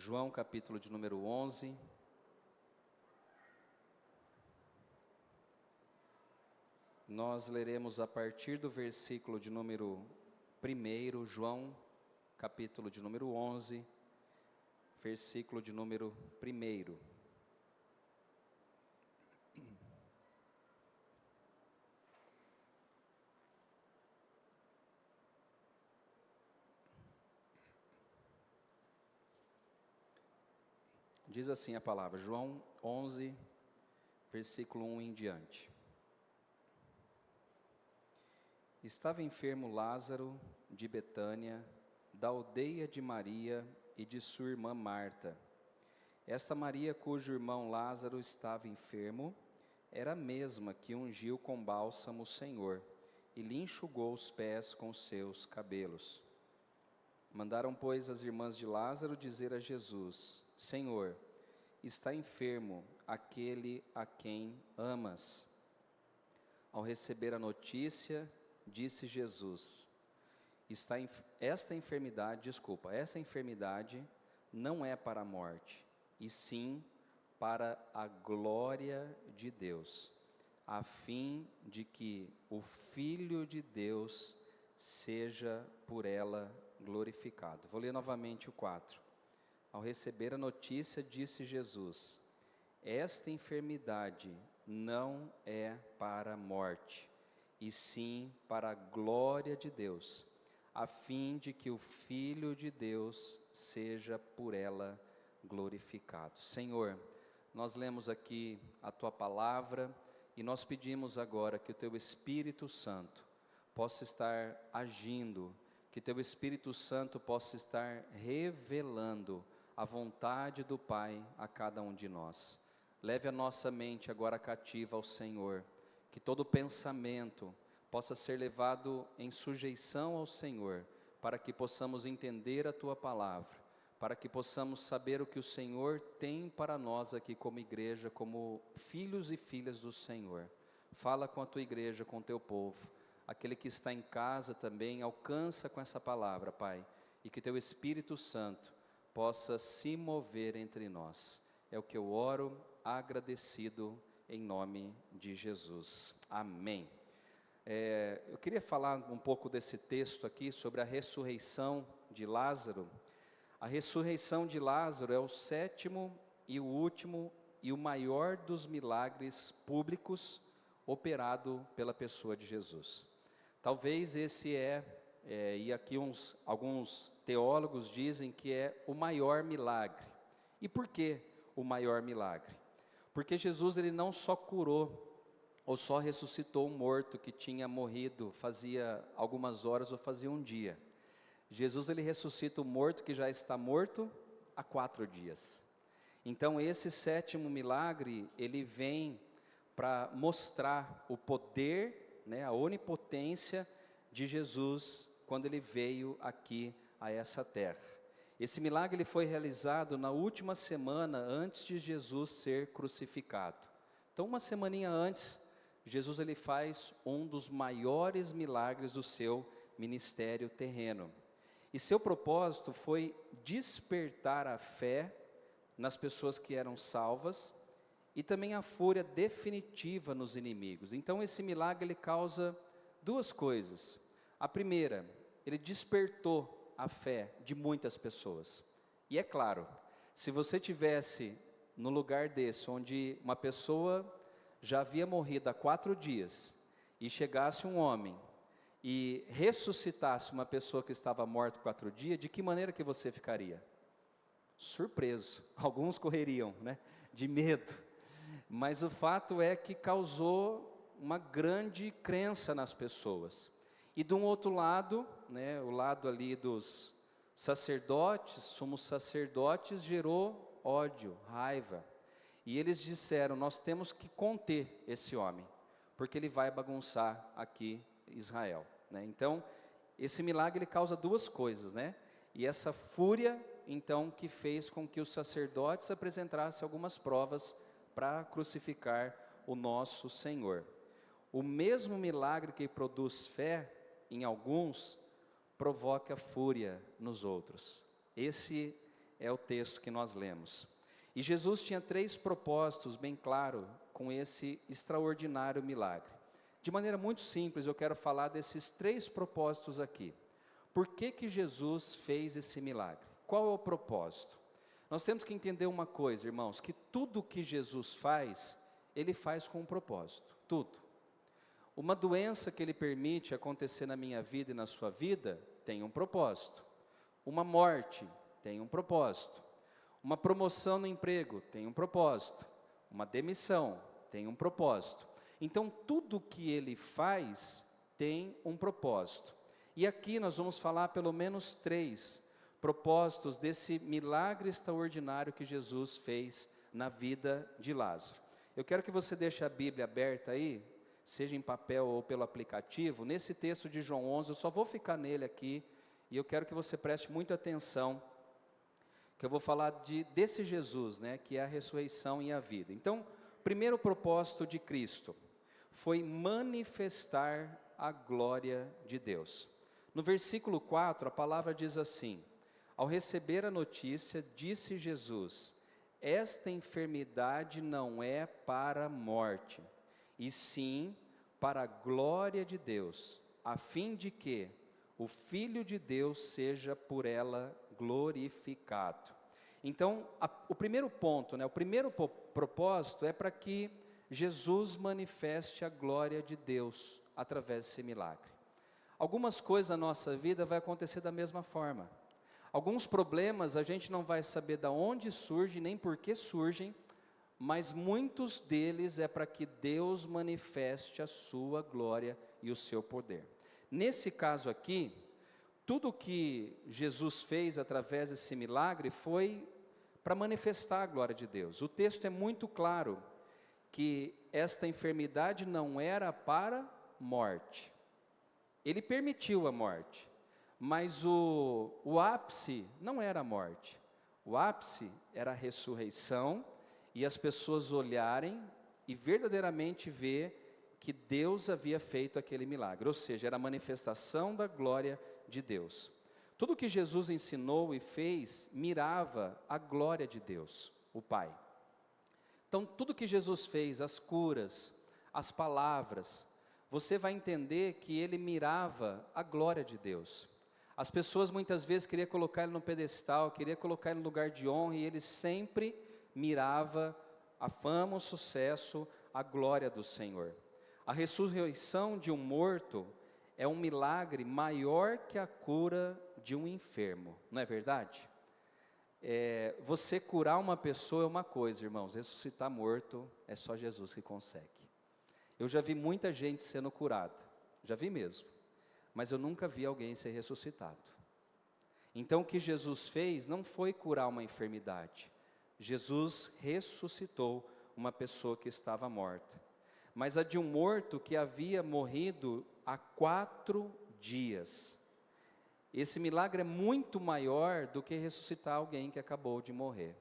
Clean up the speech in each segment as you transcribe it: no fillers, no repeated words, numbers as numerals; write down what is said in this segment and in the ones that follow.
João capítulo de número 11. Nós leremos a partir do versículo de número 1, João capítulo de número 11, versículo de número 1. Diz assim a palavra, João 11, versículo 1 em diante. Estava enfermo Lázaro de Betânia, da aldeia de Maria e de sua irmã Marta. Esta Maria, cujo irmão Lázaro estava enfermo, era a mesma que ungiu com bálsamo o Senhor e lhe enxugou os pés com seus cabelos. Mandaram, pois, as irmãs de Lázaro dizer a Jesus: Senhor, está enfermo aquele a quem amas. Ao receber a notícia, disse Jesus: essa enfermidade não é para a morte, e sim para a glória de Deus, a fim de que o Filho de Deus seja por ela glorificado. Vou ler novamente o 4. Ao receber a notícia, disse Jesus: esta enfermidade não é para a morte, e sim para a glória de Deus, a fim de que o Filho de Deus seja por ela glorificado. Senhor, nós lemos aqui a Tua palavra e nós pedimos agora que o Teu Espírito Santo possa estar agindo, que Teu Espírito Santo possa estar revelando a vontade do Pai a cada um de nós. Leve a nossa mente agora cativa ao Senhor, que todo pensamento possa ser levado em sujeição ao Senhor, para que possamos entender a Tua palavra, para que possamos saber o que o Senhor tem para nós aqui como igreja, como filhos e filhas do Senhor. Fala com a Tua igreja, com o Teu povo. Aquele que está em casa também, alcança com essa palavra, Pai, e que Teu Espírito Santo possa se mover entre nós. É o que eu oro, agradecido em nome de Jesus. Amém. Eu queria falar um pouco desse texto aqui, sobre a ressurreição de Lázaro. A ressurreição de Lázaro é o sétimo e o último e o maior dos milagres públicos operado pela pessoa de Jesus. Talvez esse e aqui alguns teólogos dizem que é o maior milagre. E por que o maior milagre? Porque Jesus ele não só curou ou só ressuscitou um morto que tinha morrido fazia algumas horas ou fazia um dia. Jesus ele ressuscita o morto que já está morto há 4 dias. Então esse sétimo milagre, ele vem para mostrar o poder, a onipotência de Jesus quando ele veio aqui a essa terra. Esse milagre ele foi realizado na última semana antes de Jesus ser crucificado. Então uma semaninha antes, Jesus ele faz um dos maiores milagres do seu ministério terreno. E seu propósito foi despertar a fé nas pessoas que eram salvas e também a fúria definitiva nos inimigos. Então esse milagre ele causa 2 coisas. A primeira, ele despertou a fé de muitas pessoas. E é claro, se você tivesse no lugar desse, onde uma pessoa já havia morrido há 4 dias, e chegasse um homem e ressuscitasse uma pessoa que estava morta 4 dias, de que maneira que você ficaria? Surpreso. Alguns correriam, de medo. Mas o fato é que causou uma grande crença nas pessoas. E de um outro lado, o lado ali dos sacerdotes, sumos sacerdotes, gerou ódio, raiva. E eles disseram, nós temos que conter esse homem, porque ele vai bagunçar aqui Israel. Então, esse milagre ele causa 2 coisas, E essa fúria, então, que fez com que os sacerdotes apresentassem algumas provas para crucificar o nosso Senhor. O mesmo milagre que produz fé em alguns, provoca fúria nos outros. Esse é o texto que nós lemos. E Jesus tinha 3 propósitos bem claros com esse extraordinário milagre. De maneira muito simples, eu quero falar desses 3 propósitos aqui. Por que que Jesus fez esse milagre? Qual é o propósito? Nós temos que entender uma coisa, irmãos, que tudo que Jesus faz, Ele faz com um propósito, tudo. Uma doença que Ele permite acontecer na minha vida e na sua vida, tem um propósito. Uma morte, tem um propósito. Uma promoção no emprego, tem um propósito. Uma demissão, tem um propósito. Então, tudo que Ele faz, tem um propósito. E aqui nós vamos falar pelo menos 3 propósitos desse milagre extraordinário que Jesus fez na vida de Lázaro. Eu quero que você deixe a Bíblia aberta aí, seja em papel ou pelo aplicativo, nesse texto de João 11, eu só vou ficar nele aqui, e eu quero que você preste muita atenção, que eu vou falar desse Jesus, né, que é a ressurreição e a vida. Então, primeiro propósito de Cristo foi manifestar a glória de Deus. No versículo 4, a palavra diz assim: ao receber a notícia, disse Jesus: esta enfermidade não é para a morte, e sim para a glória de Deus, a fim de que o Filho de Deus seja por ela glorificado. Então, o primeiro ponto, o primeiro propósito é para que Jesus manifeste a glória de Deus através desse milagre. Algumas coisas na nossa vida vai acontecer da mesma forma. Alguns problemas a gente não vai saber de onde surgem, nem por que surgem, mas muitos deles é para que Deus manifeste a sua glória e o seu poder. Nesse caso aqui, tudo que Jesus fez através desse milagre foi para manifestar a glória de Deus. O texto é muito claro que esta enfermidade não era para morte. Ele permitiu a morte, mas o ápice não era a morte. O ápice era a ressurreição e as pessoas olharem e verdadeiramente ver que Deus havia feito aquele milagre, ou seja, era a manifestação da glória de Deus. Tudo que Jesus ensinou e fez mirava a glória de Deus, o Pai. Então, tudo que Jesus fez, as curas, as palavras, você vai entender que ele mirava a glória de Deus. As pessoas muitas vezes queriam colocar ele no pedestal, queriam colocar ele no lugar de honra, e ele sempre mirava a fama, o sucesso, a glória do Senhor. A ressurreição de um morto é um milagre maior que a cura de um enfermo, não é verdade? Você curar uma pessoa é uma coisa, irmãos, ressuscitar morto é só Jesus que consegue. Eu já vi muita gente sendo curada, já vi mesmo, mas eu nunca vi alguém ser ressuscitado. Então o que Jesus fez não foi curar uma enfermidade, Jesus ressuscitou uma pessoa que estava morta, mas a de um morto que havia morrido há 4 dias. Esse milagre é muito maior do que ressuscitar alguém que acabou de morrer,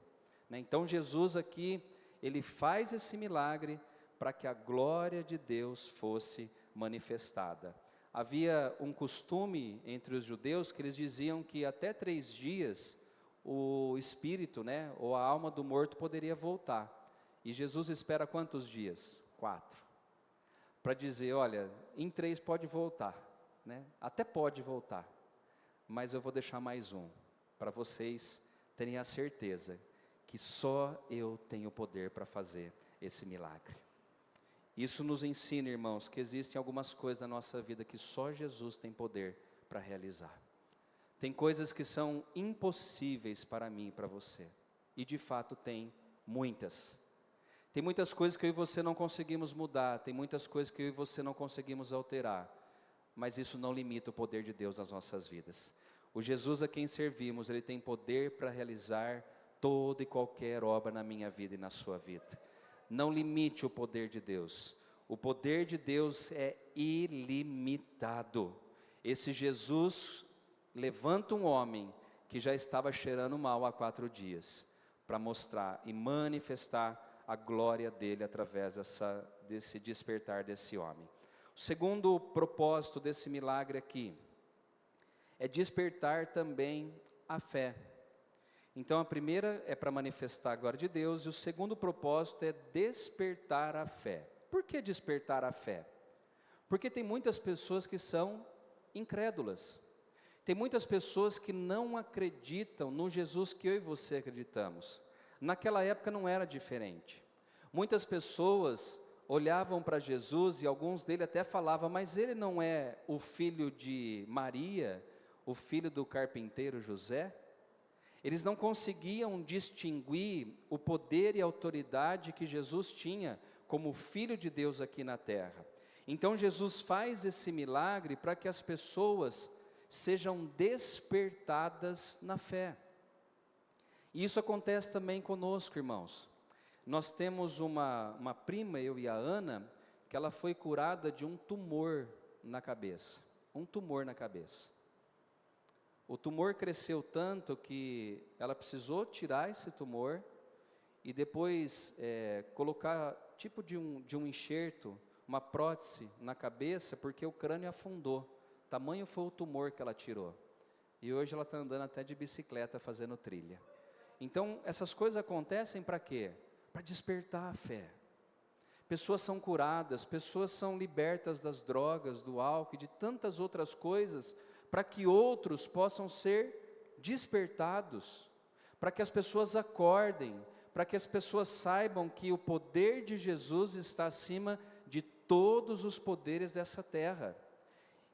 né? Então Jesus aqui, ele faz esse milagre para que a glória de Deus fosse manifestada. Havia um costume entre os judeus que eles diziam que até 3 dias o espírito, ou a alma do morto poderia voltar. E Jesus espera quantos dias? 4. Para dizer, olha, em 3 pode voltar, até pode voltar, mas eu vou deixar mais um, para vocês terem a certeza que só eu tenho poder para fazer esse milagre. Isso nos ensina, irmãos, que existem algumas coisas na nossa vida que só Jesus tem poder para realizar. Tem coisas que são impossíveis para mim e para você, e de fato tem muitas. Tem muitas coisas que eu e você não conseguimos mudar, tem muitas coisas que eu e você não conseguimos alterar, mas isso não limita o poder de Deus nas nossas vidas. O Jesus a quem servimos, ele tem poder para realizar toda e qualquer obra na minha vida e na sua vida. Não limite o poder de Deus. O poder de Deus é ilimitado. Esse Jesus levanta um homem que já estava cheirando mal há 4 dias, para mostrar e manifestar a glória dele através desse despertar desse homem. O segundo propósito desse milagre aqui é despertar também a fé. Então a primeira é para manifestar a glória de Deus, e o segundo propósito é despertar a fé. Por que despertar a fé? Porque tem muitas pessoas que são incrédulas. Tem muitas pessoas que não acreditam no Jesus que eu e você acreditamos. Naquela época não era diferente. Muitas pessoas olhavam para Jesus e alguns deles até falavam, mas ele não é o filho de Maria, o filho do carpinteiro José? Eles não conseguiam distinguir o poder e a autoridade que Jesus tinha como Filho de Deus aqui na terra. Então Jesus faz esse milagre para que as pessoas sejam despertadas na fé. E isso acontece também conosco, irmãos. Nós temos uma prima, eu e a Ana, que ela foi curada de um tumor na cabeça. Um tumor na cabeça. O tumor cresceu tanto que ela precisou tirar esse tumor e depois colocar tipo de um enxerto, uma prótese na cabeça, porque o crânio afundou. Tamanho foi o tumor que ela tirou. E hoje ela está andando até de bicicleta, fazendo trilha. Então, essas coisas acontecem para quê? Para despertar a fé. Pessoas são curadas, pessoas são libertas das drogas, do álcool e de tantas outras coisas, para que outros possam ser despertados, para que as pessoas acordem, para que as pessoas saibam que o poder de Jesus está acima de todos os poderes dessa terra.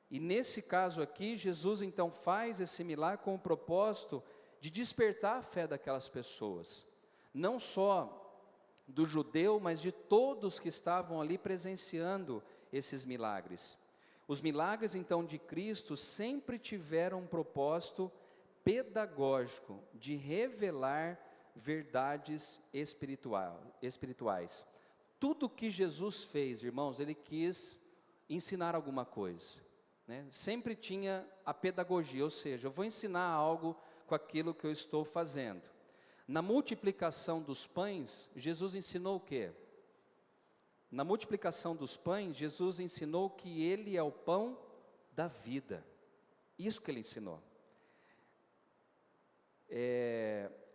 E nesse caso aqui, Jesus então faz esse milagre com o propósito de despertar a fé daquelas pessoas, não só do judeu, mas de todos que estavam ali presenciando esses milagres. Os milagres então de Cristo sempre tiveram um propósito pedagógico de revelar verdades espirituais. Tudo que Jesus fez, irmãos, ele quis ensinar alguma coisa, né? Sempre tinha a pedagogia, ou seja, eu vou ensinar algo com aquilo que eu estou fazendo. Na multiplicação dos pães, Jesus ensinou o quê? Na multiplicação dos pães, Jesus ensinou que Ele é o pão da vida. Isso que Ele ensinou.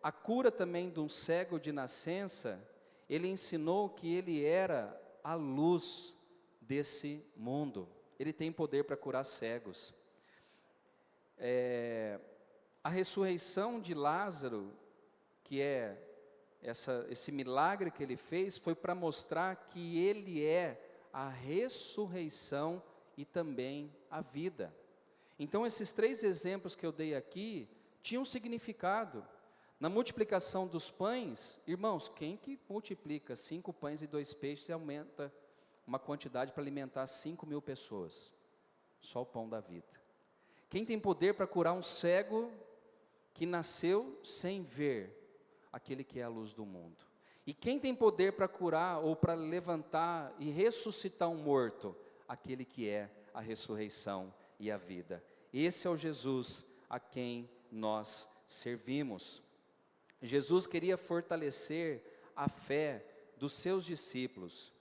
A cura também de um cego de nascença, Ele ensinou que Ele era a luz desse mundo. Ele tem poder para curar cegos. A ressurreição de Lázaro, que é esse milagre que ele fez, foi para mostrar que ele é a ressurreição e também a vida. Então esses três exemplos que eu dei aqui, tinham um significado. Na multiplicação dos pães, irmãos, quem que multiplica 5 pães e 2 peixes e aumenta uma quantidade para alimentar 5.000 pessoas? Só o pão da vida. Quem tem poder para curar um cego que nasceu sem ver? Aquele que é a luz do mundo. E quem tem poder para curar ou para levantar e ressuscitar um morto? Aquele que é a ressurreição e a vida. Esse é o Jesus a quem nós servimos. Jesus queria fortalecer a fé dos seus discípulos.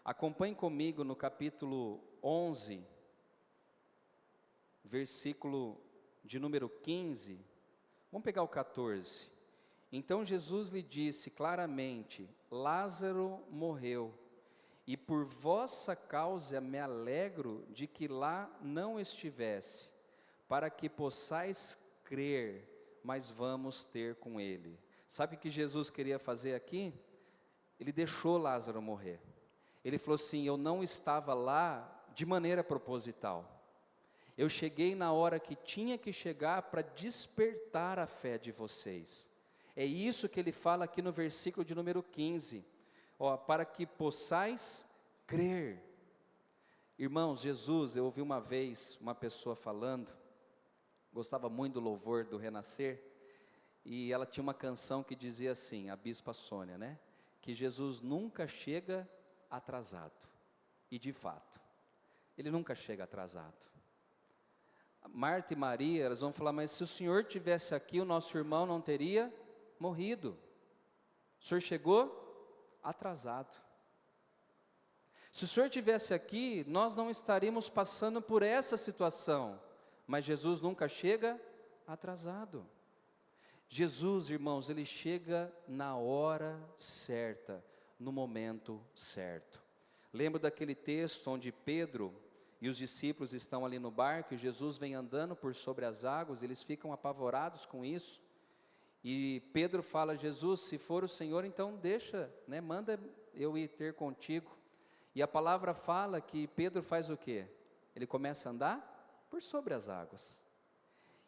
Acompanhe comigo no capítulo 11, versículo de número 15. Vamos pegar o 14. Então Jesus lhe disse claramente: Lázaro morreu, e por vossa causa me alegro de que lá não estivesse, para que possais crer, mas vamos ter com ele. Sabe o que Jesus queria fazer aqui? Ele deixou Lázaro morrer. Ele falou assim: eu não estava lá de maneira proposital. Eu cheguei na hora que tinha que chegar para despertar a fé de vocês. É isso que ele fala aqui no versículo de número 15. Para que possais crer. Irmãos, Jesus, eu ouvi uma vez uma pessoa falando, gostava muito do louvor do Renascer, e ela tinha uma canção que dizia assim, a Bispa Sônia, né? Que Jesus nunca chega atrasado. E de fato, ele nunca chega atrasado. Marta e Maria, elas vão falar, mas se o Senhor tivesse aqui, o nosso irmão não teria morrido. O Senhor chegou atrasado. Se o Senhor tivesse aqui, nós não estaríamos passando por essa situação. Mas Jesus nunca chega atrasado. Jesus, irmãos, ele chega na hora certa, no momento certo. Lembro daquele texto onde Pedro e os discípulos estão ali no barco, e Jesus vem andando por sobre as águas, eles ficam apavorados com isso, e Pedro fala: Jesus, se for o Senhor, então deixa, né, manda eu ir ter contigo. E a palavra fala que Pedro faz o quê? Ele começa a andar por sobre as águas,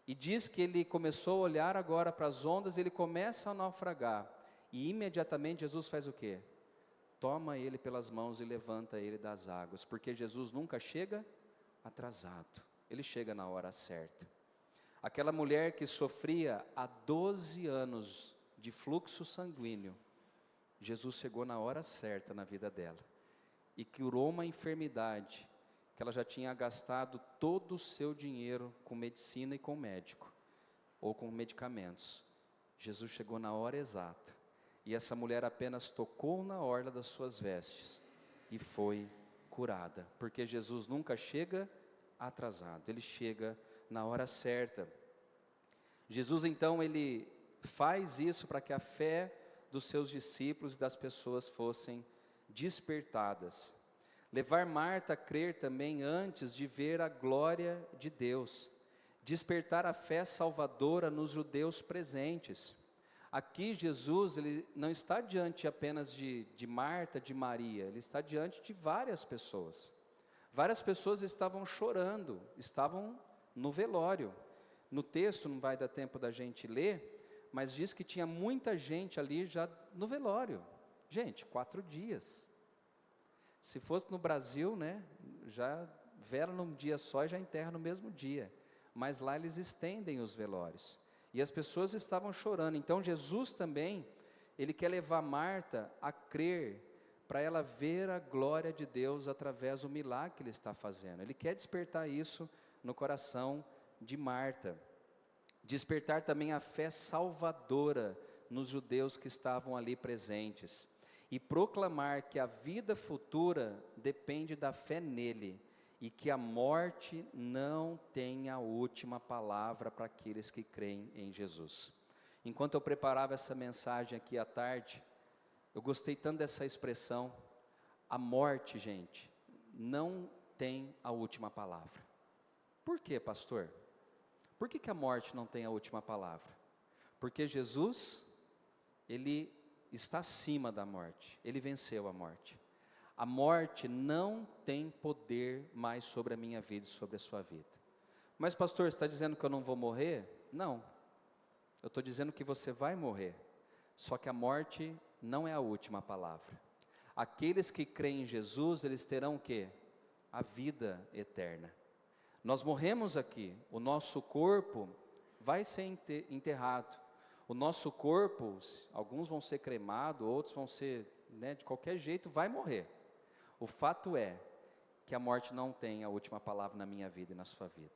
e diz que ele começou a olhar agora para as ondas, ele começa a naufragar, e imediatamente Jesus faz o quê? Toma ele pelas mãos e levanta ele das águas, porque Jesus nunca chega atrasado, ele chega na hora certa. Aquela mulher que sofria há 12 anos de fluxo sanguíneo, Jesus chegou na hora certa na vida dela, e curou uma enfermidade, que ela já tinha gastado todo o seu dinheiro com medicina e com médico, ou com medicamentos. Jesus chegou na hora exata, e essa mulher apenas tocou na orla das suas vestes, e foi curada, porque Jesus nunca chega atrasado, ele chega na hora certa. Jesus então, ele faz isso para que a fé dos seus discípulos e das pessoas fossem despertadas. Levar Marta a crer também antes de ver a glória de Deus, despertar a fé salvadora nos judeus presentes. Aqui Jesus, ele não está diante apenas de Marta, de Maria, ele está diante de várias pessoas. Várias pessoas estavam chorando, estavam no velório. No texto não vai dar tempo da gente ler, mas diz que tinha muita gente ali já no velório. Gente, 4 dias. Se fosse no Brasil, né, já vela num dia só e já enterra no mesmo dia. Mas lá eles estendem os velórios. E as pessoas estavam chorando. Então Jesus também, ele quer levar Marta a crer, para ela ver a glória de Deus através do milagre que ele está fazendo. Ele quer despertar isso no coração de Marta. Despertar também a fé salvadora nos judeus que estavam ali presentes. E proclamar que a vida futura depende da fé nele, e que a morte não tem a última palavra para aqueles que creem em Jesus. Enquanto eu preparava essa mensagem aqui à tarde, eu gostei tanto dessa expressão: a morte, gente, não tem a última palavra. Por quê, pastor? Por que a morte não tem a última palavra? Porque Jesus, ele está acima da morte, ele venceu a morte. A morte não tem poder mais sobre a minha vida e sobre a sua vida. Mas pastor, você está dizendo que eu não vou morrer? Não, eu estou dizendo que você vai morrer, só que a morte não é a última palavra. Aqueles que creem em Jesus, eles terão o quê? A vida eterna. Nós morremos aqui, o nosso corpo vai ser enterrado. O nosso corpo, alguns vão ser cremados, outros vão ser, né, de qualquer jeito, vai morrer. O fato é que a morte não tem a última palavra na minha vida e na sua vida.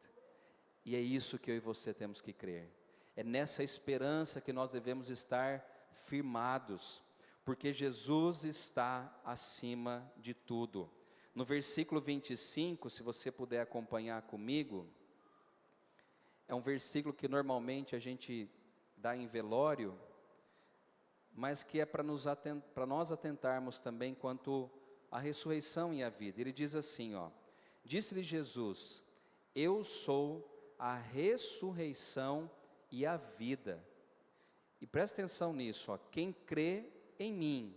E é isso que eu e você temos que crer. É nessa esperança que nós devemos estar firmados, porque Jesus está acima de tudo. No versículo 25, se você puder acompanhar comigo, é um versículo que normalmente a gente dá em velório, mas que é para nós atentarmos também quanto à ressurreição e à vida. Ele diz assim, ó: disse-lhe Jesus: eu sou a ressurreição e a vida. E presta atenção nisso, ó: quem crê em mim,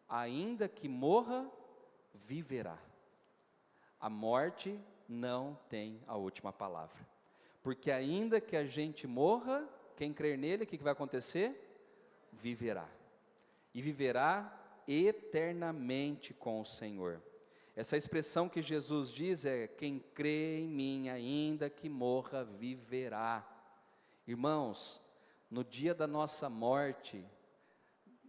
ainda que morra, viverá. A morte não tem a última palavra, porque ainda que a gente morra, quem crer nele, o que vai acontecer? Viverá, e viverá eternamente com o Senhor. Essa expressão que Jesus diz é: quem crê em mim, ainda que morra, viverá. Irmãos, no dia da nossa morte,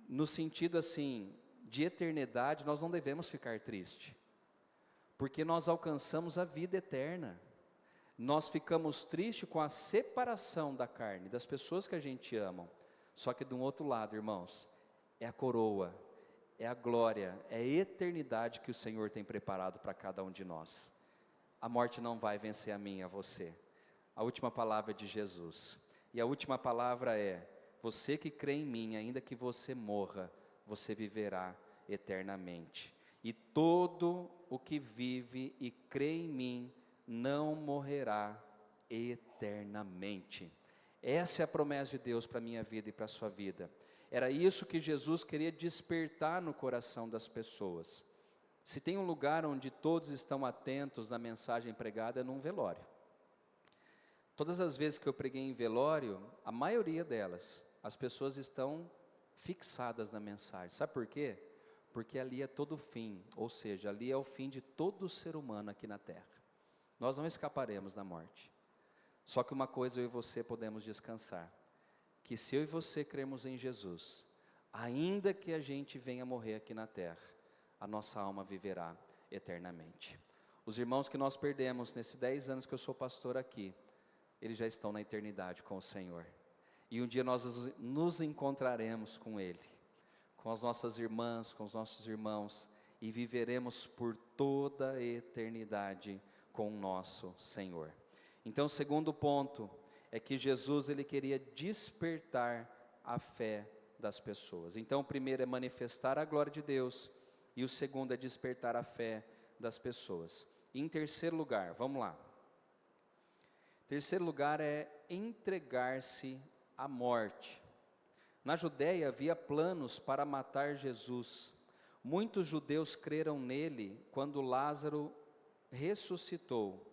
no sentido assim, de eternidade, nós não devemos ficar tristes, porque nós alcançamos a vida eterna. Nós ficamos tristes com a separação da carne, das pessoas que a gente ama. Só que de um outro lado, irmãos, é a coroa, é a glória, é a eternidade que o Senhor tem preparado para cada um de nós. A morte não vai vencer a mim e a você. A última palavra é de Jesus. E a última palavra é: você que crê em mim, ainda que você morra, você viverá eternamente. E todo o que vive e crê em mim não morrerá eternamente. Essa é a promessa de Deus para a minha vida e para a sua vida. Era isso que Jesus queria despertar no coração das pessoas. Se tem um lugar onde todos estão atentos na mensagem pregada, é num velório. Todas as vezes que eu preguei em velório, a maioria delas, as pessoas estão fixadas na mensagem. Sabe por quê? Porque ali é todo o fim, ou seja, ali é o fim de todo ser humano aqui na terra. Nós não escaparemos da morte. Só que uma coisa eu e você podemos descansar, que se eu e você cremos em Jesus, ainda que a gente venha morrer aqui na terra, a nossa alma viverá eternamente. Os irmãos que nós perdemos nesses 10 anos que eu sou pastor aqui, eles já estão na eternidade com o Senhor. E um dia nós nos encontraremos com Ele, com as nossas irmãs, com os nossos irmãos, e viveremos por toda a eternidade com o nosso Senhor. Então, o segundo ponto é que Jesus, ele queria despertar a fé das pessoas. Então, o primeiro é manifestar a glória de Deus, e o segundo é despertar a fé das pessoas. E em terceiro lugar, vamos lá. Terceiro lugar é entregar-se à morte. Na Judéia havia planos para matar Jesus. Muitos judeus creram nele quando Lázaro ressuscitou.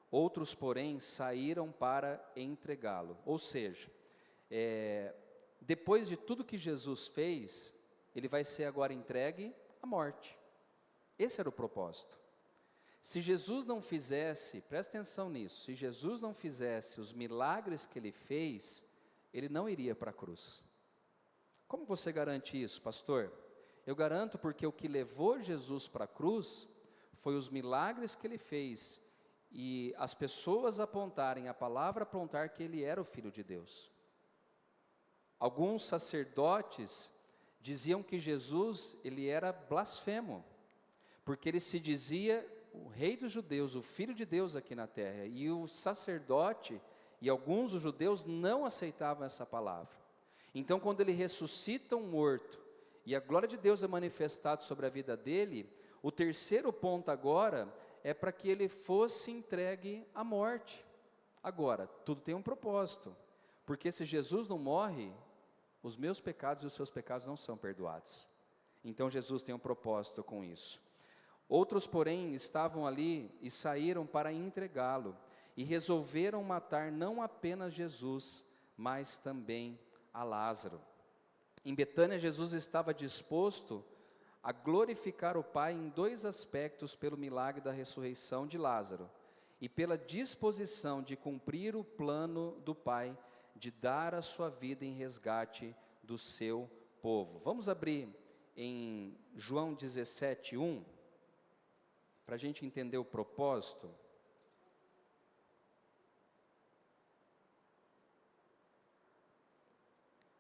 Outros, porém, saíram para entregá-lo. Ou seja, depois de tudo que Jesus fez, ele vai ser agora entregue à morte. Esse era o propósito. Se Jesus não fizesse, presta atenção nisso, se Jesus não fizesse os milagres que ele fez, ele não iria para a cruz. Como você garante isso, pastor? Eu garanto porque o que levou Jesus para a cruz foi os milagres que ele fez e as pessoas apontarem, a palavra apontar que ele era o Filho de Deus. Alguns sacerdotes diziam que Jesus, ele era blasfemo, porque ele se dizia o rei dos judeus, o Filho de Deus aqui na terra, e o sacerdote e alguns dos judeus não aceitavam essa palavra. Então, quando ele ressuscita um morto, e a glória de Deus é manifestada sobre a vida dele, o terceiro ponto agora é para que ele fosse entregue à morte. Agora, tudo tem um propósito, porque se Jesus não morre, os meus pecados e os seus pecados não são perdoados. Então Jesus tem um propósito com isso. Outros, porém, estavam ali e saíram para entregá-lo, e resolveram matar não apenas Jesus, mas também a Lázaro. Em Betânia, Jesus estava disposto a glorificar o Pai em dois aspectos pelo milagre da ressurreição de Lázaro, e pela disposição de cumprir o plano do Pai, de dar a sua vida em resgate do seu povo. Vamos abrir em João 17:1, para a gente entender o propósito.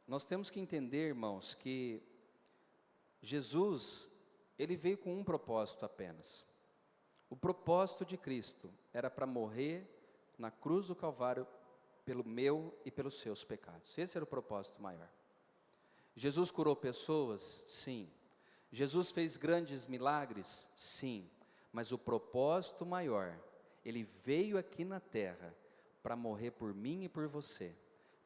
Nós temos que entender, irmãos, que Jesus, ele veio com um propósito apenas. O propósito de Cristo era para morrer na cruz do Calvário pelo meu e pelos seus pecados. Esse era o propósito maior. Jesus curou pessoas? Sim. Jesus fez grandes milagres? Sim. Mas o propósito maior, ele veio aqui na terra para morrer por mim e por você.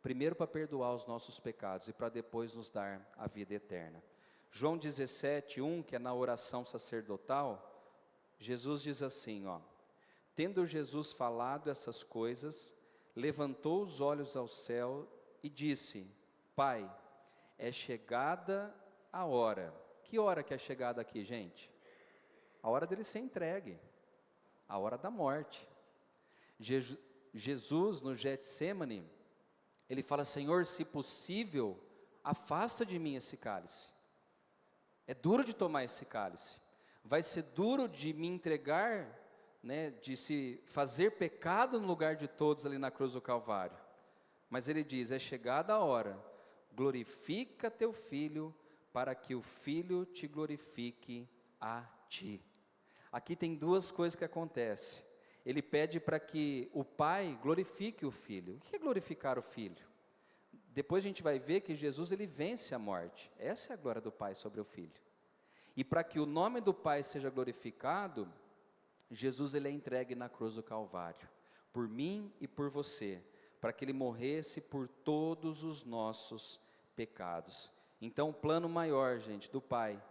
Primeiro para perdoar os nossos pecados e para depois nos dar a vida eterna. João 17:1, que é na oração sacerdotal, Jesus diz assim, tendo Jesus falado essas coisas, levantou os olhos ao céu e disse, Pai, é chegada a hora. Que hora que é chegada aqui, gente? A hora dele ser entregue, a hora da morte. Jesus, no Getsêmani, ele fala, Senhor, se possível, afasta de mim esse cálice. É duro de tomar esse cálice. Vai ser duro de me entregar, de se fazer pecado no lugar de todos ali na cruz do Calvário. Mas ele diz, é chegada a hora, glorifica teu filho, para que o filho te glorifique a ti. Aqui tem duas coisas que acontecem. Ele pede para que o pai glorifique o filho. O que é glorificar o filho? depois a gente vai ver que Jesus ele vence a morte. Essa é a glória do Pai sobre o Filho. E para que o nome do Pai seja glorificado, Jesus ele é entregue na cruz do Calvário, por mim e por você, para que ele morresse por todos os nossos pecados. Então o plano maior, gente, do Pai,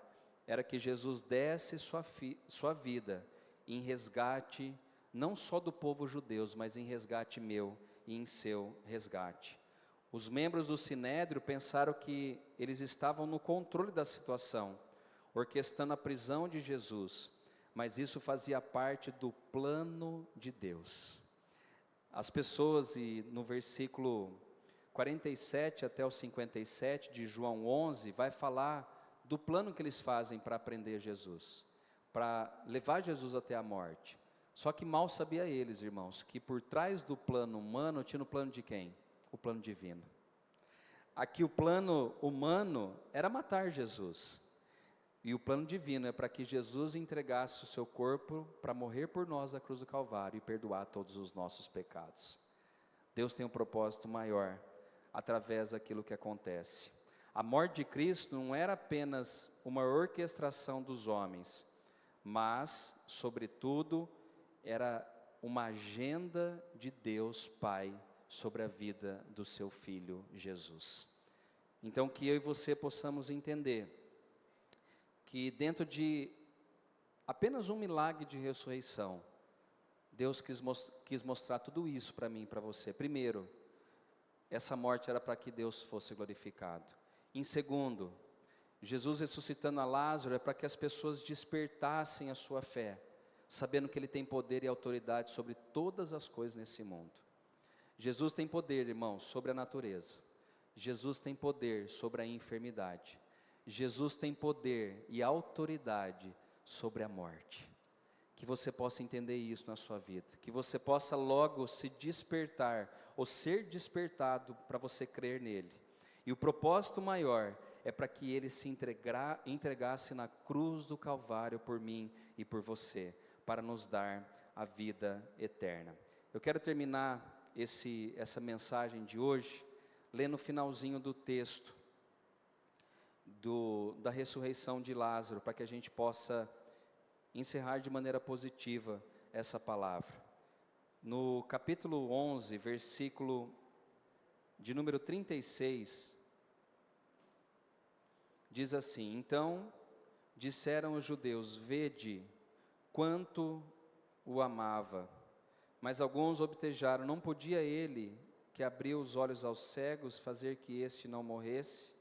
era que Jesus desse sua vida em resgate, não só do povo judeu, mas em resgate meu e em seu resgate. Os membros do Sinédrio pensaram que eles estavam no controle da situação, orquestrando a prisão de Jesus, mas isso fazia parte do plano de Deus. As pessoas, e no versículo 47 até o 57 de João 11, vai falar do plano que eles fazem para prender Jesus, para levar Jesus até a morte. Só que mal sabia eles, irmãos, que por trás do plano humano tinha o plano de quem? O plano divino. Aqui o plano humano era matar Jesus, e o plano divino é para que Jesus entregasse o seu corpo para morrer por nós na cruz do Calvário e perdoar todos os nossos pecados. Deus tem um propósito maior através daquilo que acontece. A morte de Cristo não era apenas uma orquestração dos homens, mas, sobretudo, era uma agenda de Deus Pai sobre a vida do seu Filho Jesus. Então que eu e você possamos entender que dentro de apenas um milagre de ressurreição, Deus quis mostrar tudo isso para mim e para você. Primeiro, essa morte era para que Deus fosse glorificado. Em segundo, Jesus ressuscitando a Lázaro é para que as pessoas despertassem a sua fé, sabendo que Ele tem poder e autoridade sobre todas as coisas nesse mundo. Jesus tem poder, irmãos, sobre a natureza. Jesus tem poder sobre a enfermidade. Jesus tem poder e autoridade sobre a morte. Que você possa entender isso na sua vida, que você possa logo se despertar, ou ser despertado para você crer nele. E o propósito maior é para que ele se entregasse na cruz do Calvário por mim e por você, para nos dar a vida eterna. Eu quero terminar essa mensagem de hoje, lendo o finalzinho do texto, da ressurreição de Lázaro, para que a gente possa encerrar de maneira positiva essa palavra. No capítulo 11, versículo de número 36, diz assim: então disseram os judeus: vede quanto o amava. Mas alguns obtejaram: não podia ele, que abriu os olhos aos cegos, fazer que este não morresse?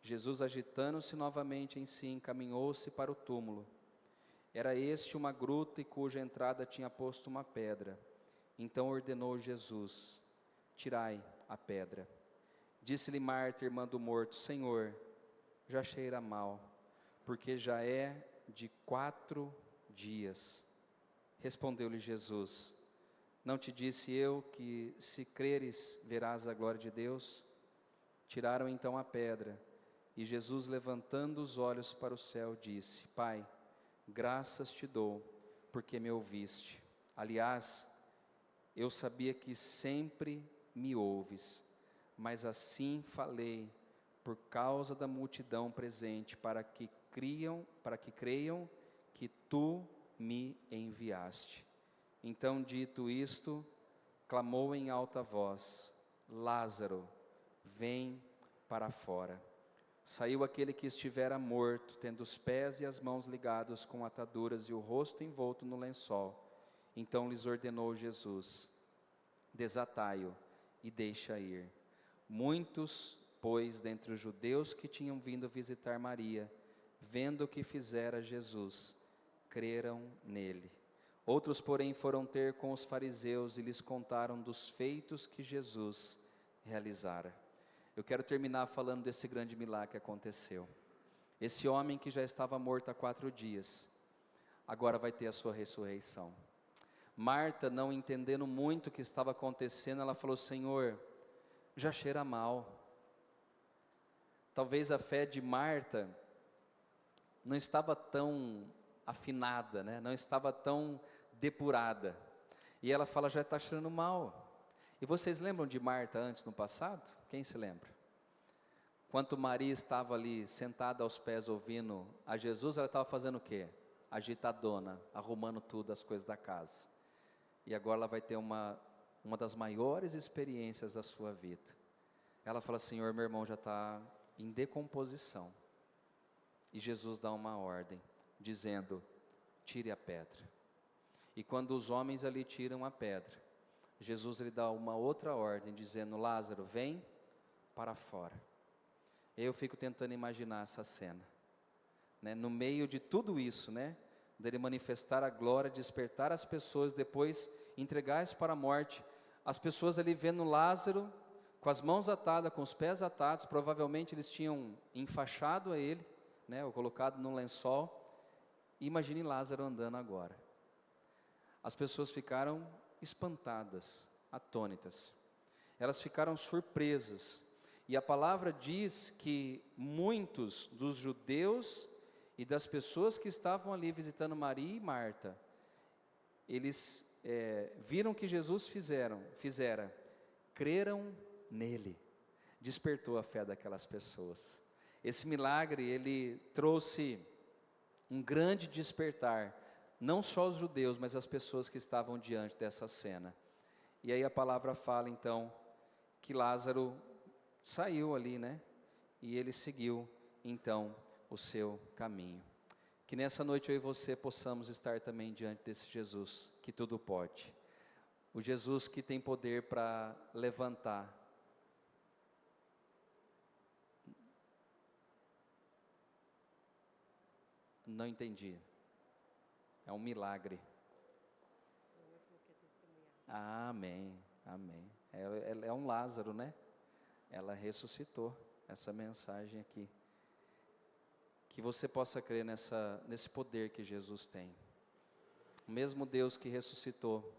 Jesus, agitando-se novamente em si, encaminhou-se para o túmulo. Era este uma gruta e cuja entrada tinha posto uma pedra. Então ordenou Jesus: tirai a pedra. Disse-lhe Marta, irmã do morto: Senhor, já cheira mal, porque já é de 4 dias. Respondeu-lhe Jesus: não te disse eu que, se creres, verás a glória de Deus? Tiraram então a pedra. E Jesus, levantando os olhos para o céu, disse: Pai, graças te dou, porque me ouviste. Aliás, eu sabia que sempre me ouves, mas assim falei por causa da multidão presente, para que creiam que tu me enviaste. Então, dito isto, clamou em alta voz: Lázaro, vem para fora. Saiu aquele que estivera morto, tendo os pés e as mãos ligados com ataduras e o rosto envolto no lençol. Então lhes ordenou Jesus: desatai-o e deixa ir. Muitos, pois, dentre os judeus que tinham vindo visitar Maria, vendo o que fizera Jesus, creram nele. Outros, porém, foram ter com os fariseus e lhes contaram dos feitos que Jesus realizara. Eu quero terminar falando desse grande milagre que aconteceu. Esse homem que já estava morto há 4 dias, agora vai ter a sua ressurreição. Marta, não entendendo muito o que estava acontecendo, ela falou: Senhor, já cheira mal. Talvez a fé de Marta não estava tão afinada, né? Não estava tão depurada. E ela fala: já está cheirando mal. E vocês lembram de Marta antes, no passado? Quem se lembra? Enquanto Maria estava ali sentada aos pés ouvindo a Jesus, ela estava fazendo o quê? Agitadona, arrumando tudo, as coisas da casa. E agora ela vai ter uma das maiores experiências da sua vida. Ela fala: Senhor, meu irmão já está em decomposição. E Jesus dá uma ordem, dizendo: tire a pedra. E quando os homens ali tiram a pedra, Jesus lhe dá uma outra ordem, dizendo: Lázaro, vem para fora. Eu fico tentando imaginar essa cena, né? No meio de tudo isso, né? Dele manifestar a glória, despertar as pessoas, depois entregar-se para a morte. As pessoas ali vendo Lázaro, com as mãos atadas, com os pés atados, provavelmente eles tinham enfaixado a ele, né? Ou colocado num lençol. Imagine Lázaro andando agora. As pessoas ficaram espantadas, atônitas. Elas ficaram surpresas. E a palavra diz que muitos dos judeus e das pessoas que estavam ali visitando Maria e Marta, eles viram que Jesus fizera, creram nele. Despertou a fé daquelas pessoas. Esse milagre, ele trouxe um grande despertar, não só os judeus, mas as pessoas que estavam diante dessa cena. E aí a palavra fala então, que Lázaro saiu ali, né? E ele seguiu então o seu caminho. Que nessa noite eu e você possamos estar também diante desse Jesus que tudo pode. O Jesus que tem poder para levantar. Não entendi. É um milagre. Amém, amém. É um Lázaro, né? Ela ressuscitou, essa mensagem aqui. Que você possa crer nesse poder que Jesus tem. O mesmo Deus que ressuscitou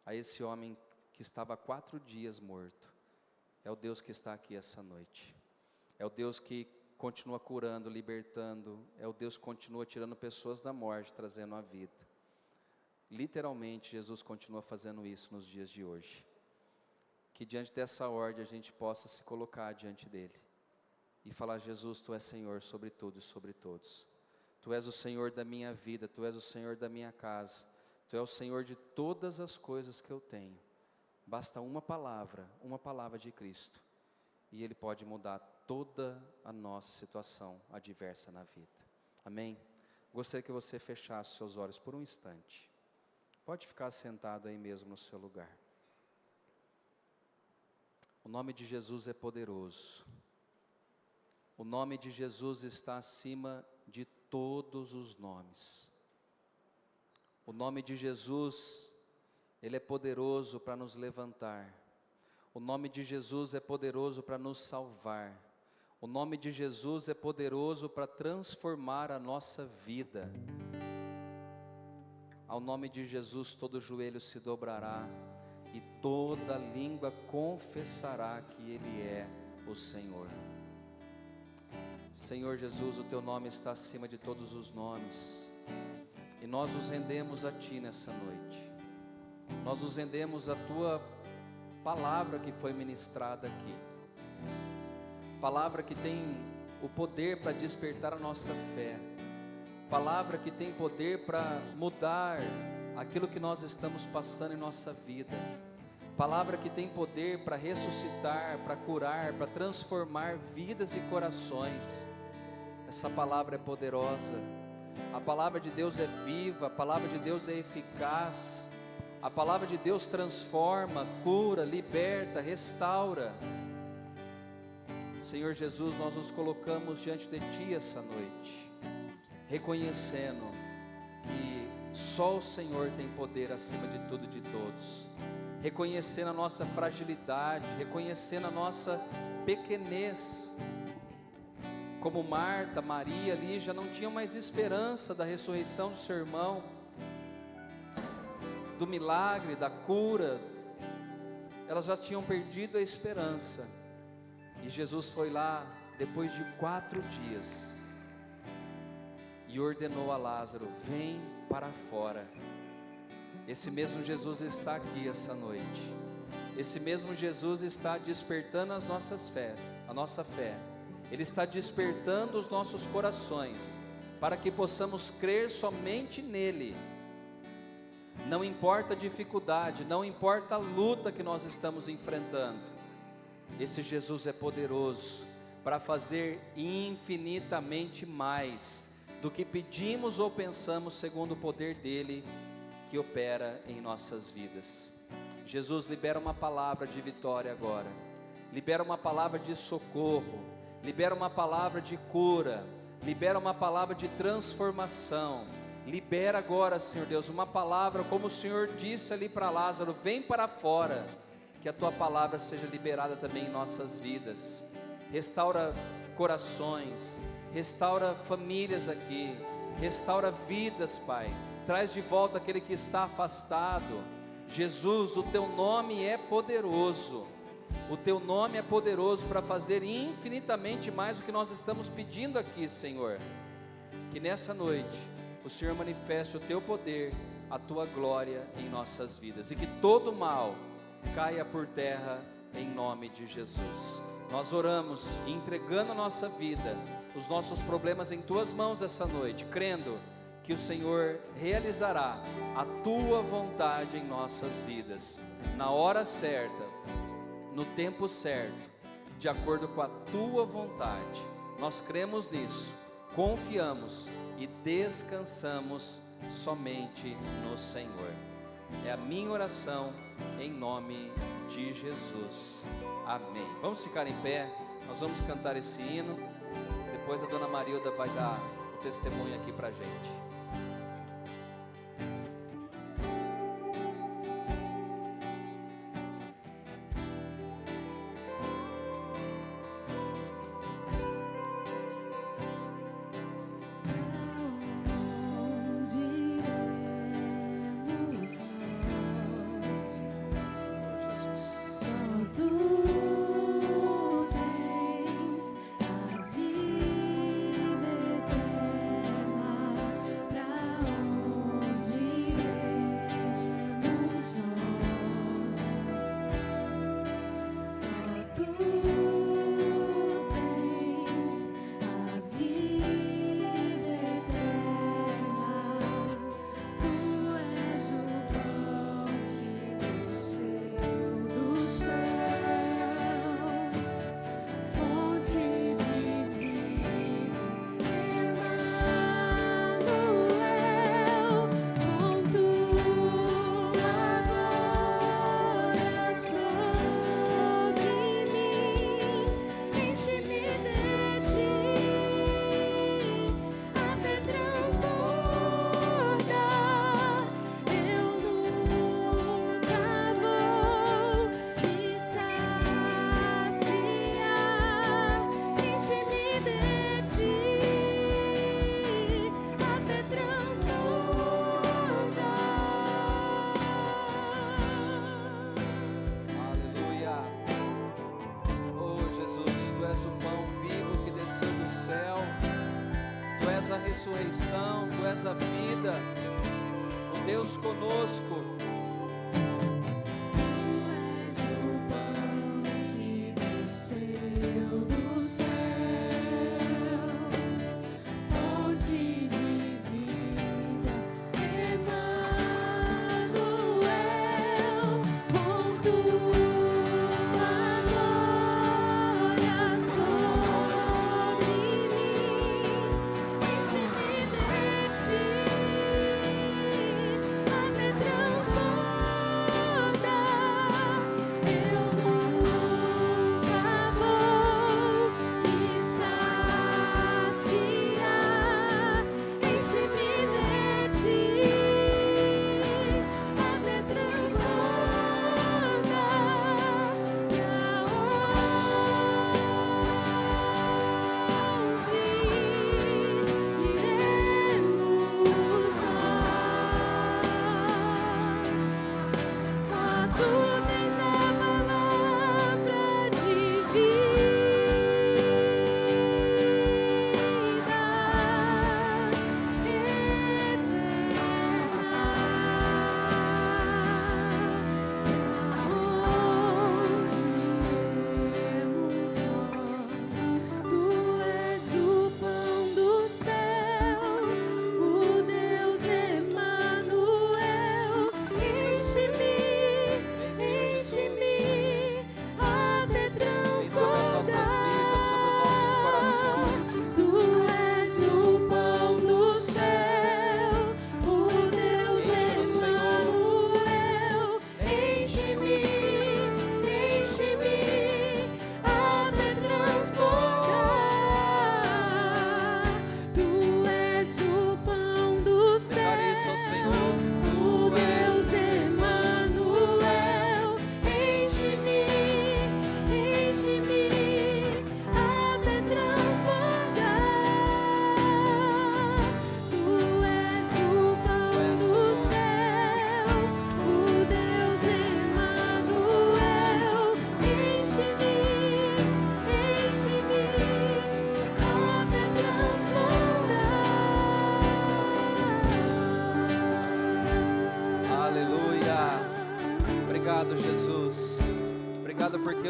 a esse homem que estava há 4 dias morto, é o Deus que está aqui essa noite. É o Deus que continua curando, libertando, é o Deus que continua tirando pessoas da morte, trazendo a vida. Literalmente, Jesus continua fazendo isso nos dias de hoje. Que diante dessa ordem a gente possa se colocar diante dele e falar: Jesus, Tu és Senhor sobre tudo e sobre todos. Tu és o Senhor da minha vida, Tu és o Senhor da minha casa, Tu és o Senhor de todas as coisas que eu tenho. Basta uma palavra de Cristo, e Ele pode mudar toda a nossa situação adversa na vida. Amém? Gostaria que você fechasse seus olhos por um instante. Pode ficar sentado aí mesmo no seu lugar. O nome de Jesus é poderoso. O nome de Jesus está acima de todos os nomes. O nome de Jesus, Ele é poderoso para nos levantar. O nome de Jesus é poderoso para nos salvar. O nome de Jesus é poderoso para transformar a nossa vida. Ao nome de Jesus todo joelho se dobrará e toda língua confessará que Ele é o Senhor. Senhor Jesus, o Teu nome está acima de todos os nomes, e nós nos rendemos a Ti nessa noite. Nós nos rendemos à Tua palavra que foi ministrada aqui, palavra que tem o poder para despertar a nossa fé, palavra que tem poder para mudar aquilo que nós estamos passando em nossa vida, palavra que tem poder para ressuscitar, para curar, para transformar vidas e corações. Essa palavra é poderosa, a palavra de Deus é viva, a palavra de Deus é eficaz, a palavra de Deus transforma, cura, liberta, restaura. Senhor Jesus, nós nos colocamos diante de Ti essa noite, reconhecendo que só o Senhor tem poder acima de tudo e de todos, reconhecendo a nossa fragilidade, reconhecendo a nossa pequenez. Como Marta, Maria ali já não tinham mais esperança da ressurreição do seu irmão, do milagre, da cura, elas já tinham perdido a esperança. E Jesus foi lá depois de 4 dias e ordenou a Lázaro: vem para fora. Esse mesmo Jesus está aqui essa noite, esse mesmo Jesus está despertando a nossa fé. Ele está despertando os nossos corações, para que possamos crer somente nele. Não importa a dificuldade, não importa a luta que nós estamos enfrentando, esse Jesus é poderoso para fazer infinitamente mais do que pedimos ou pensamos, segundo o poder dele que opera em nossas vidas. Jesus, libera uma palavra de vitória agora, libera uma palavra de socorro, libera uma palavra de cura, libera uma palavra de transformação. Libera agora, Senhor Deus, uma palavra, como o Senhor disse ali para Lázaro: vem para fora, que a tua palavra seja liberada também em nossas vidas. Restaura corações, restaura famílias aqui, restaura vidas, Pai. Traz de volta aquele que está afastado. Jesus, o teu nome é poderoso. O teu nome é poderoso para fazer infinitamente mais do que nós estamos pedindo aqui, Senhor. Que nessa noite o Senhor manifeste o teu poder, a tua glória em nossas vidas, e que todo mal caia por terra em nome de Jesus. Nós oramos entregando a nossa vida, os nossos problemas em tuas mãos essa noite, crendo que o Senhor realizará a tua vontade em nossas vidas, na hora certa, no tempo certo, de acordo com a tua vontade. Nós cremos nisso, confiamos e descansamos somente no Senhor. É a minha oração em nome de Jesus. Amém. Vamos ficar em pé, nós vamos cantar esse hino. Depois a dona Marilda vai dar o testemunho aqui pra gente. Ressurreição, tu és a vida, o Deus conosco. Transforma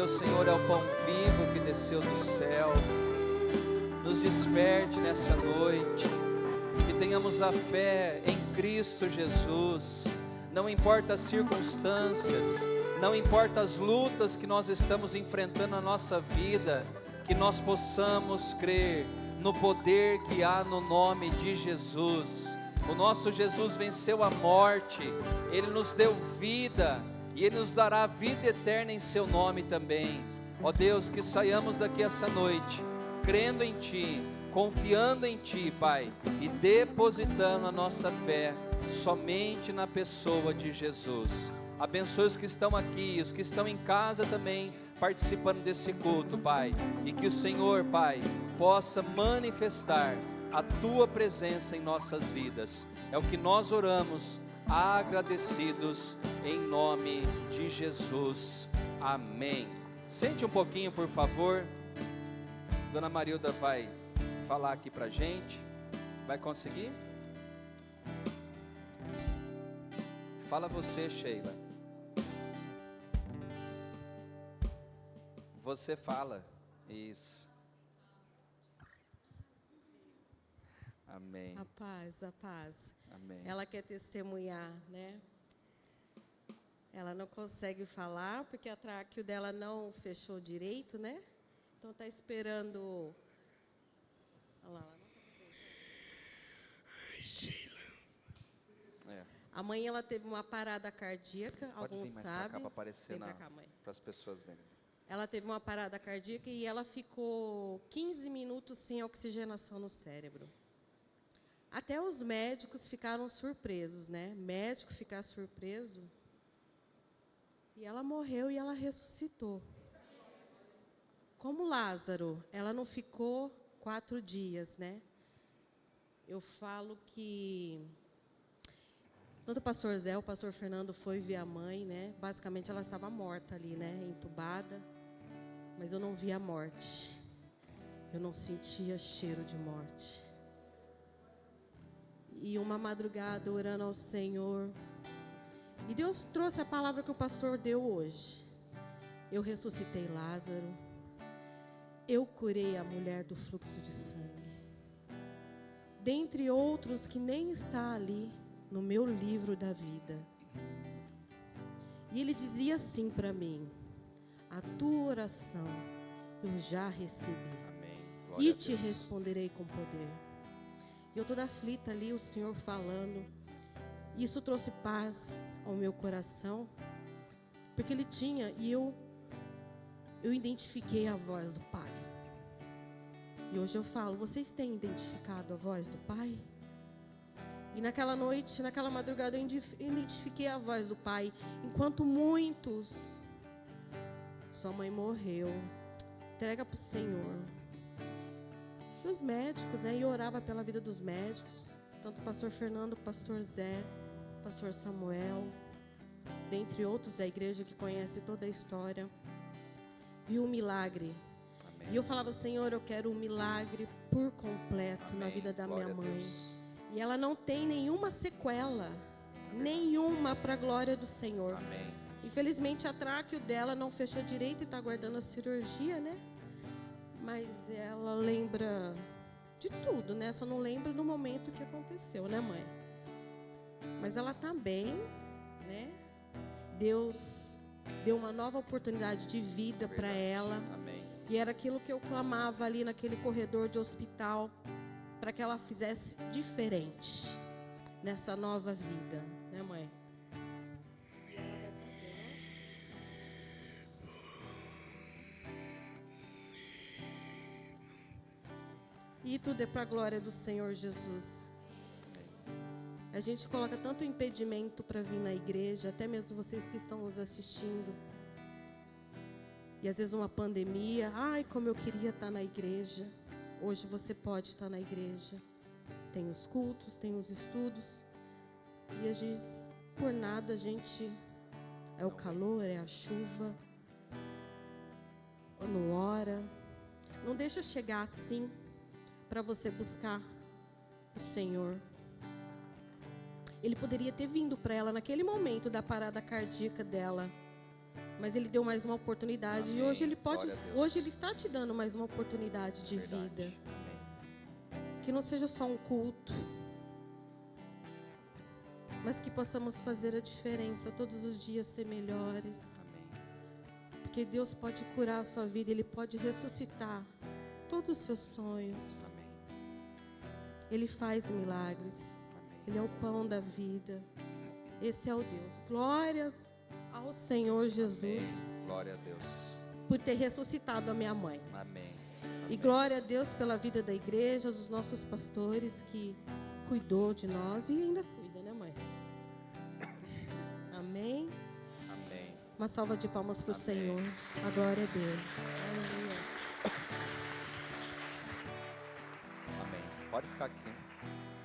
o Senhor é o pão vivo que desceu do céu. Nos desperte nessa noite, que tenhamos a fé em Cristo Jesus. Não importa as circunstâncias, não importa as lutas que nós estamos enfrentando na nossa vida, que nós possamos crer no poder que há no nome de Jesus. O nosso Jesus venceu a morte, Ele nos deu vida, e Ele nos dará vida eterna em seu nome também. Ó Deus, que saiamos daqui essa noite, crendo em Ti, confiando em Ti, Pai, e depositando a nossa fé somente na pessoa de Jesus. Abençoe os que estão aqui, os que estão em casa também, participando desse culto, Pai, e que o Senhor, Pai, possa manifestar a Tua presença em nossas vidas. É o que nós oramos, agradecidos em nome de Jesus. Amém. Sente um pouquinho, por favor. Dona Marilda vai falar aqui pra gente. Vai conseguir? Fala você, Sheila. Você fala. Isso. Amém. A paz, a paz. Amém. Ela quer testemunhar, né? Ela não consegue falar porque a tráqueo dela não fechou direito, né? Então tá esperando. Olha lá, ela não tá conseguindo. É. A mãe, ela teve uma parada cardíaca, Você pode alguns vir mais pra sabem. cá para aparecer Vem pra cá, mãe. para as pessoas verem. Ela teve uma parada cardíaca e ela ficou 15 minutos sem oxigenação no cérebro. Até os médicos ficaram surpresos, né? Médico ficar surpreso. E ela morreu e ela ressuscitou. Como Lázaro, ela não ficou 4 dias, né? Eu falo que tanto o pastor Zé, o pastor Fernando foi ver a mãe, né? Basicamente ela estava morta ali, né? Entubada. Mas eu não vi a morte. Eu não sentia cheiro de morte. E uma madrugada orando ao Senhor. E Deus trouxe a palavra que o pastor deu hoje. Eu ressuscitei Lázaro. Eu curei a mulher do fluxo de sangue. Dentre outros que nem está ali no meu livro da vida. E ele dizia assim para mim: a tua oração eu já recebi. Amém. E Glória a te Deus. responderei com poder. E eu toda aflita ali, o Senhor falando. Isso trouxe paz ao meu coração. Porque ele tinha, e eu identifiquei a voz do Pai. E hoje eu falo, vocês têm identificado a voz do Pai? E naquela noite, naquela madrugada, eu identifiquei a voz do Pai. Enquanto muitos, sua mãe morreu, entrega para o Senhor. E os médicos, né? E eu orava pela vida dos médicos. Tanto o pastor Fernando, o pastor Zé, o pastor Samuel, dentre outros da igreja que conhece toda a história. Viu um milagre. Amém. E eu falava, Senhor, eu quero um milagre por completo Amém. na vida da Glória minha a mãe. Deus. E ela não tem nenhuma sequela, nenhuma para a glória do Senhor. Amém. Infelizmente a tráqueo dela não fechou direito e está aguardando a cirurgia, né? Mas ela lembra de tudo, né? Só não lembra do momento que aconteceu, né, mãe? Mas ela está bem, né? Deus deu uma nova oportunidade de vida para ela. Amém. E era aquilo que eu clamava ali naquele corredor de hospital, para que ela fizesse diferente nessa nova vida, né, mãe? E tudo é para a glória do Senhor Jesus. A gente coloca tanto impedimento para vir na igreja, até mesmo vocês que estão nos assistindo. E às vezes uma pandemia, ai, como eu queria estar na igreja. Hoje você pode estar na igreja. Tem os cultos, tem os estudos. E às vezes, por nada, a gente... É o calor, é a chuva. Ou não ora. Não deixa chegar assim para você buscar o Senhor. Ele poderia ter vindo para ela naquele momento da parada cardíaca dela. Mas Ele deu mais uma oportunidade. Amém. E hoje Ele pode, Glória a Deus. hoje Ele está te dando mais uma oportunidade de Verdade. vida. Amém. Que não seja só um culto, mas que possamos fazer a diferença todos os dias, ser melhores. Amém. Porque Deus pode curar a sua vida, Ele pode ressuscitar todos os seus sonhos. Amém. Ele faz milagres. Amém. Ele é o pão da vida. Esse é o Deus. Glórias ao Senhor Jesus Amém. Glória a Deus. por ter ressuscitado a minha mãe. Amém. E glória a Deus pela vida da igreja, dos nossos pastores que cuidou de nós e ainda cuida, né, mãe? Amém. Amém. Uma salva de palmas para o Amém. Senhor. A glória a Deus. Aleluia. Amém. Pode ficar aqui.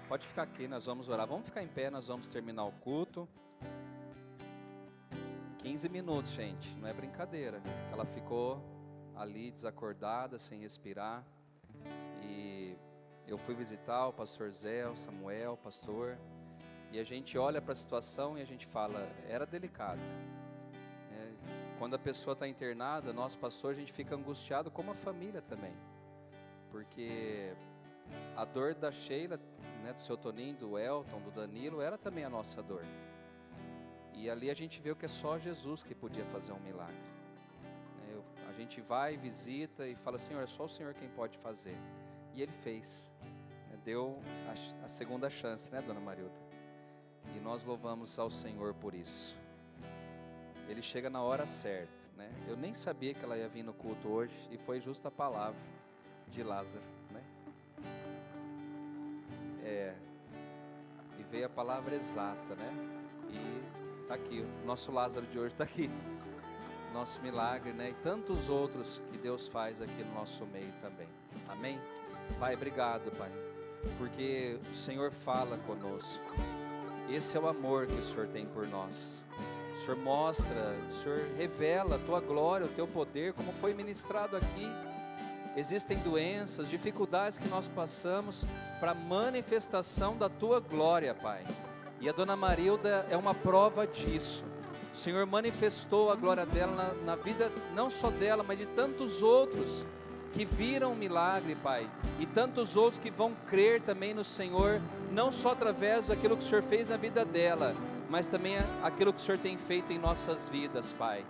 Pode ficar aqui, nós vamos orar. Vamos ficar em pé, nós vamos terminar o culto. 15 minutos, gente, não é brincadeira. Ela ficou ali desacordada, sem respirar. E eu fui visitar o pastor Zé, o Samuel, o pastor. E a gente olha para a situação e a gente fala, era delicado. Quando a pessoa está internada, nós, pastor, a gente fica angustiado como a família também. Porque a dor da Sheila, né, do seu Toninho, do Elton, do Danilo, era também a nossa dor. E ali a gente vê que é só Jesus que podia fazer um milagre. A gente vai, visita e fala, Senhor, é só o Senhor quem pode fazer. E Ele fez. Deu a segunda chance, né, Dona Marilda? E nós louvamos ao Senhor por isso. Ele chega na hora certa, né? Eu nem sabia que ela ia vir no culto hoje e foi justa a palavra de Lázaro, né? E veio a palavra exata, né? E está aqui, o nosso Lázaro de hoje está aqui. Nosso milagre, né? E tantos outros que Deus faz aqui no nosso meio também. Amém? Pai, obrigado, Pai, porque o Senhor fala conosco. Esse é o amor que o Senhor tem por nós. O Senhor mostra, o Senhor revela a Tua glória, o Teu poder, como foi ministrado aqui. Existem doenças, dificuldades que nós passamos para a manifestação da Tua glória, Pai. E a Dona Marilda é uma prova disso. O Senhor manifestou a glória dela na vida, não só dela, mas de tantos outros que viram o milagre, Pai. E tantos outros que vão crer também no Senhor, não só através daquilo que o Senhor fez na vida dela, mas também aquilo que o Senhor tem feito em nossas vidas, Pai.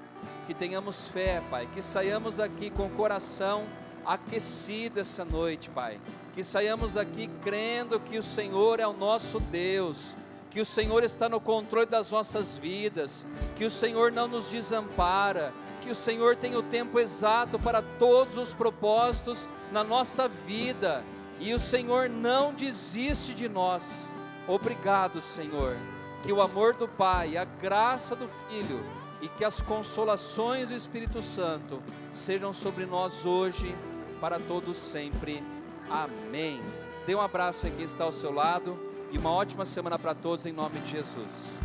Que tenhamos fé, Pai, que saiamos daqui com o coração aquecido essa noite, Pai. Que saiamos daqui crendo que o Senhor é o nosso Deus, que o Senhor está no controle das nossas vidas, que o Senhor não nos desampara, que o Senhor tem o tempo exato para todos os propósitos na nossa vida, e o Senhor não desiste de nós. Obrigado, Senhor, que o amor do Pai, a graça do Filho e que as consolações do Espírito Santo sejam sobre nós hoje, para todos sempre. Amém. Dê um abraço a quem está ao seu lado. E uma ótima semana para todos, em nome de Jesus.